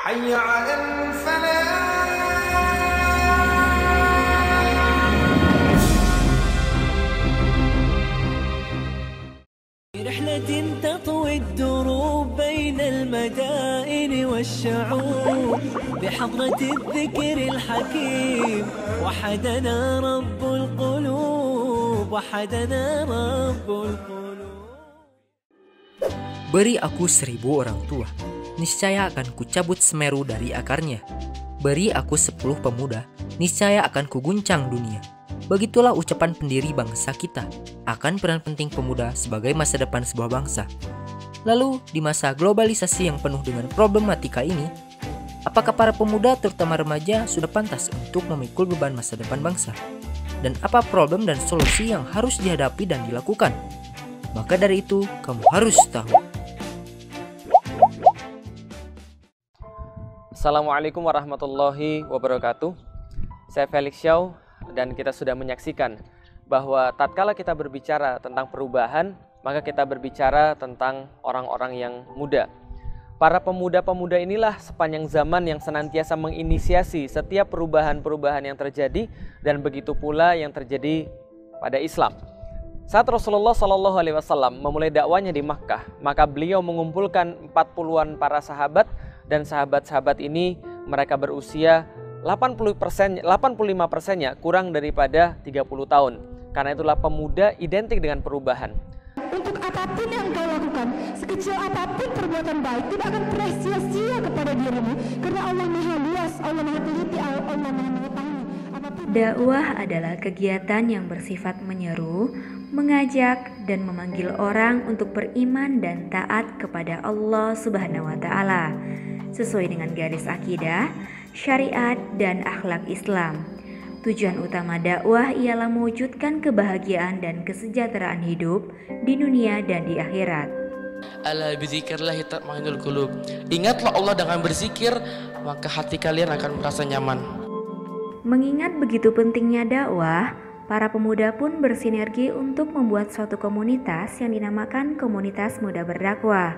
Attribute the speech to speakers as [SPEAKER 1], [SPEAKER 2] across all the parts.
[SPEAKER 1] حي على الفلاح.
[SPEAKER 2] رحلة تطوي الدروب بين المدائن والشعوب بحضرة الذكر الحكيم وحدنا رب القلوب وحدنا رب القلوب.
[SPEAKER 3] Beri aku 1000 orang tua, niscaya akan kucabut Semeru dari akarnya. Beri aku 10 pemuda, niscaya akan kuguncang dunia. Begitulah ucapan pendiri bangsa kita akan peran penting pemuda sebagai masa depan sebuah bangsa. Lalu, di masa globalisasi yang penuh dengan problematika ini, apakah para pemuda terutama remaja sudah pantas untuk memikul beban masa depan bangsa? Dan apa problem dan solusi yang harus dihadapi dan dilakukan? Maka dari itu, kamu harus tahu.
[SPEAKER 4] Assalamualaikum warahmatullahi wabarakatuh. Saya Felix Xiao dan kita sudah menyaksikan bahwa tatkala kita berbicara tentang perubahan, maka kita berbicara tentang orang-orang yang muda. Para pemuda-pemuda inilah sepanjang zaman yang senantiasa menginisiasi setiap perubahan-perubahan yang terjadi dan begitu pula yang terjadi pada Islam. Saat Rasulullah SAW memulai dakwanya di Makkah, maka beliau mengumpulkan 40-an para sahabat dan sahabat-sahabat ini mereka berusia 85%-nya kurang daripada 30 tahun. Karena itulah pemuda identik dengan perubahan.
[SPEAKER 5] Untuk apapun yang kau lakukan, sekecil apapun perbuatan baik, tidak akan pernah sia-sia kepada dirimu. Karena Allah Maha Luas, Allah Maha Teliti, Allah Maha Mengetahui.
[SPEAKER 6] Dakwah adalah kegiatan yang bersifat menyeru, mengajak, dan memanggil orang untuk beriman dan taat kepada Allah Subhanahu wa Ta'ala sesuai dengan garis akidah, syariat, dan akhlak Islam. Tujuan utama dakwah ialah mewujudkan kebahagiaan dan kesejahteraan hidup di dunia dan di akhirat.
[SPEAKER 7] Ala bidzikrillahi tatma'innul qulub. Ingatlah Allah dengan berzikir, maka hati kalian akan merasa nyaman.
[SPEAKER 6] Mengingat begitu pentingnya dakwah, para pemuda pun bersinergi untuk membuat suatu komunitas yang dinamakan Komunitas Muda Berdakwah.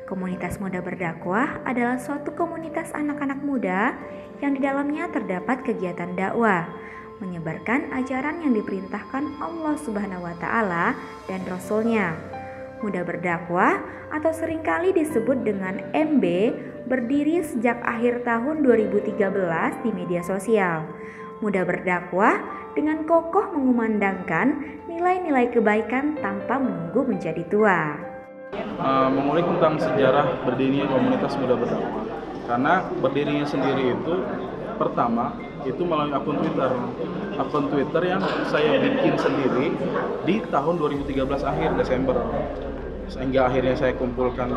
[SPEAKER 6] Komunitas Muda Berdakwah adalah suatu komunitas anak-anak muda yang di dalamnya terdapat kegiatan dakwah, menyebarkan ajaran yang diperintahkan Allah Subhanahu wa Ta'ala dan Rasul-Nya. Muda Berdakwah atau seringkali disebut dengan MB berdiri sejak akhir tahun 2013 di media sosial. Muda Berdakwah dengan kokoh mengumandangkan nilai-nilai kebaikan tanpa menunggu menjadi tua.
[SPEAKER 8] Mengulik tentang sejarah berdirinya komunitas Muda Berdakwah. Karena berdirinya sendiri itu pertama itu melalui akun Twitter yang saya bikin sendiri di tahun 2013 akhir Desember, sehingga akhirnya saya kumpulkan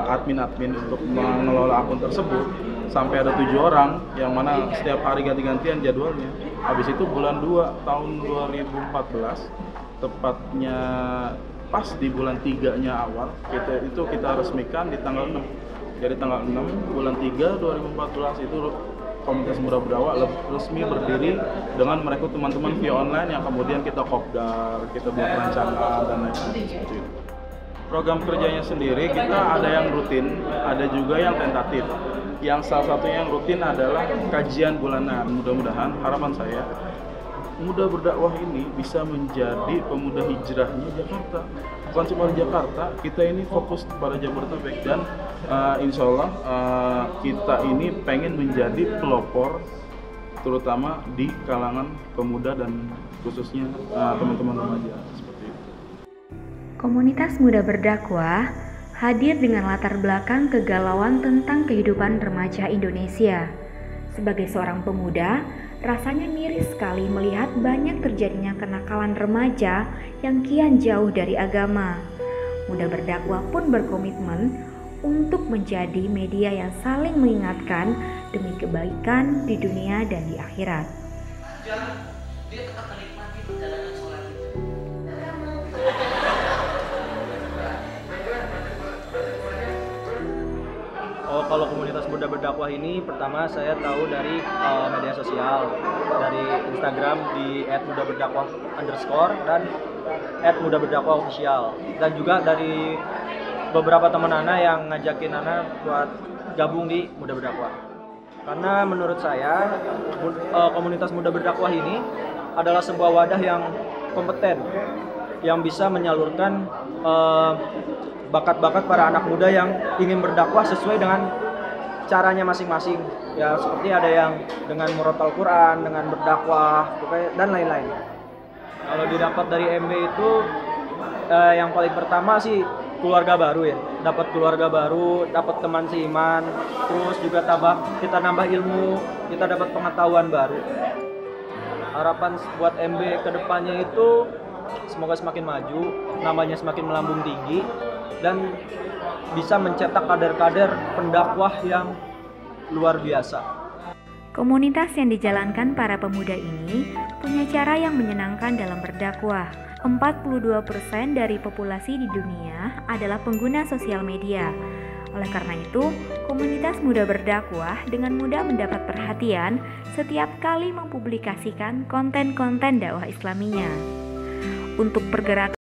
[SPEAKER 8] admin untuk mengelola akun tersebut sampai ada 7 orang yang mana setiap hari ganti-gantian jadwalnya. Habis itu bulan 2 tahun 2014 tepatnya pas di bulan 3-nya awal kita resmikan di tanggal 6. Jadi tanggal 6 bulan 3 2014 itu Komunitas Muda Berdakwah resmi berdiri dengan merekrut teman-teman via online yang kemudian kita kopdar, kita buat rancangan dan lain-lain seperti itu. Program kerjanya sendiri kita ada yang rutin, ada juga yang tentatif. Yang salah satunya yang rutin adalah kajian bulanan. Mudah-mudahan harapan saya Muda Berdakwah ini bisa menjadi pemuda hijrahnya Jakarta. Bukan cuma di Jakarta, kita ini fokus pada Jabodetabek dan insya Allah kita ini pengen menjadi pelopor terutama di kalangan pemuda dan khususnya teman-teman remaja seperti itu.
[SPEAKER 6] Komunitas Muda Berdakwah hadir dengan latar belakang kegalauan tentang kehidupan remaja Indonesia. Sebagai seorang pemuda, rasanya miris sekali melihat banyak terjadinya kenakalan remaja yang kian jauh dari agama. Muda Berdakwah pun berkomitmen untuk menjadi media yang saling mengingatkan demi kebaikan di dunia dan di akhirat.
[SPEAKER 7] Dia tetap menikmati perjalanan sholat itu.
[SPEAKER 9] Kalau komunitas Muda Berdakwah ini pertama saya tahu dari media sosial, dari Instagram di @mudaberdakwah_ dan @mudaberdakwah_official, dan juga dari beberapa teman Ana yang ngajakin Ana buat gabung di Muda Berdakwah. Karena menurut saya komunitas muda berdakwah ini adalah sebuah wadah yang kompeten, yang bisa menyalurkan bakat-bakat para anak muda yang ingin berdakwah sesuai dengan caranya masing-masing. Ya seperti ada yang dengan murotal Quran, dengan berdakwah, dan lain-lain. Kalau didapat dari MB itu yang paling pertama sih keluarga baru ya. Dapat keluarga baru, dapat teman seiman, terus juga kita nambah ilmu, kita dapat pengetahuan baru. Harapan buat MB kedepannya itu semoga semakin maju, namanya semakin melambung tinggi, dan bisa mencetak kader-kader pendakwah yang luar biasa.
[SPEAKER 6] Komunitas yang dijalankan para pemuda ini punya cara yang menyenangkan dalam berdakwah. 42% dari populasi di dunia adalah pengguna sosial media. Oleh karena itu, komunitas muda berdakwah dengan mudah mendapat perhatian setiap kali mempublikasikan konten-konten dakwah Islaminya. Untuk pergerakan